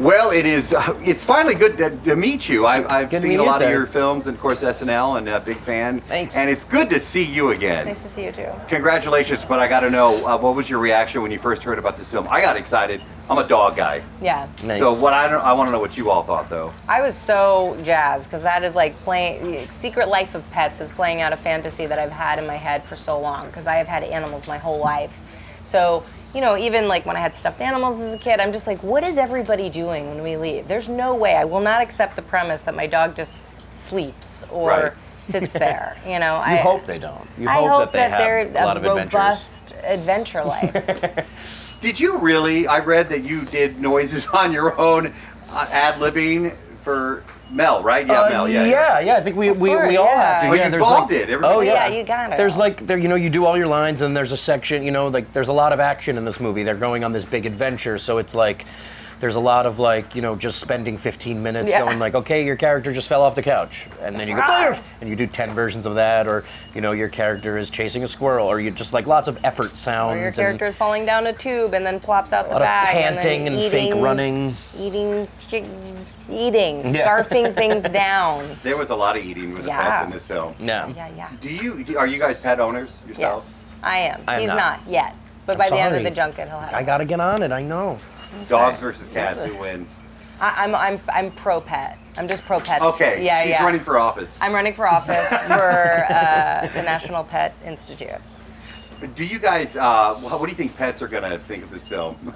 Well, it is. It's finally good to meet you. I've Good to seen meet a you, lot of sir. your films, and of course SNL, and a big fan. Thanks. And it's good to see you again. Nice to see you too. Congratulations, but I got to know, what was your reaction when you first heard about this film? I got excited. I'm a dog guy. Yeah. Nice. So I want to know what you all thought, though. I was so jazzed because that is like playing. Secret Life of Pets is playing out a fantasy that I've had in my head for so long because I have had animals my whole life. So, you know, even like when I had stuffed animals as a kid, I'm just like, what is everybody doing when we leave? There's no way. I will not accept the premise that my dog just sleeps or Right. sits there. You know, You hope they don't. You I hope hope that they they're have a lot of adventures. robust adventure life. Did you really? I read that you did noises on your own, ad-libbing for Mel, right? Yeah, Mel. Yeah. I think we course, all yeah. have to. Well, yeah, you there's both like, did. Everybody oh yeah, Yeah, you got it. There's like there, you know, you do all your lines, and there's a section, you know, like there's a lot of action in this movie. They're going on this big adventure, so it's like. There's a lot of like, you know, just spending 15 minutes Yeah. going like, okay, your character just fell off the couch. And then you go, "Argh!" And you do 10 versions of that. Or, you know, your character is chasing a squirrel. Or you just like lots of effort sounds. Or your character is falling down a tube and then plops out the a lot of bag. panting and, and then fake running. Eating, Yeah. scarfing things down. There was a lot of eating with the Yeah. pets in this film. Yeah. Yeah. Are you guys pet owners yourselves? Yes, I am. I am He's not. not yet. But I'm by the end of sorry. the junket, he'll have I it. gotta get on it, I know. Dogs versus cats, who wins? I'm pro pet. I'm just pro pets. Okay, Yeah, she's yeah. running for office. I'm running for office for the National Pet Institute. Do you guys, what do you think pets are going to think of this film?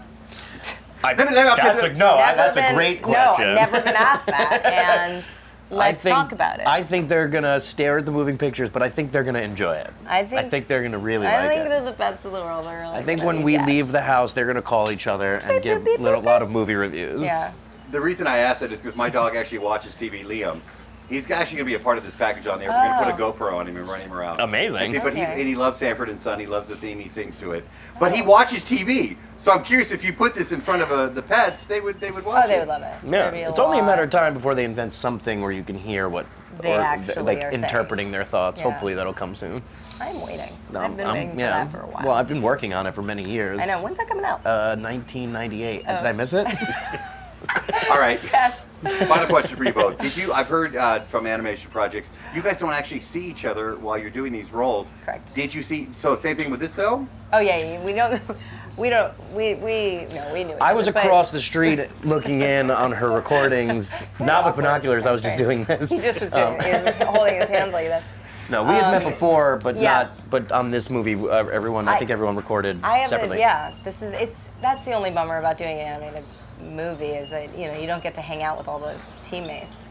That's a great question. No, I've never been asked that, and let's talk about it. I think they're gonna stare at the moving pictures, but I think they're gonna enjoy it. I think they're gonna really I like think it. that the pets of the world are really I think gonna when be we jazzed. leave the house, they're gonna call each other and Beep, give beep, beep, a beep, lot of movie reviews. Yeah. The reason I asked that is because my dog actually watches TV, Liam. He's actually going to be a part of this package on there. We're going to put a GoPro on him and run him around. Amazing. And see, but Okay. he loves Sanford and Son. He loves the theme. He sings to it. But he watches TV. So I'm curious if you put this in front of the pets, they would watch Oh, they it. would love it. Yeah, There'd be it's only a lot. matter of time before they invent something where you can hear what They actually are saying. interpreting their thoughts. Yeah. Hopefully that'll come soon. I'm waiting. No, I've been waiting for yeah. that for a while. Well, I've been working on it for many years. I know. When's that coming out? 1998. Did I miss it? All right. Yes. Final question for you both. I've heard from animation projects, you guys don't actually see each other while you're doing these roles. Correct. Did you see, so same thing with this film? Oh yeah, we know. We knew each I was other, but across the street looking in on her recordings, not with binoculars. I was just doing this. He just was doing. He was just holding his hands like that. No, we had met before, but yeah. not. But on this movie, I think everyone recorded I haven't. separately. Yeah, that's the only bummer about doing an animated movie is that you don't get to hang out with all the teammates.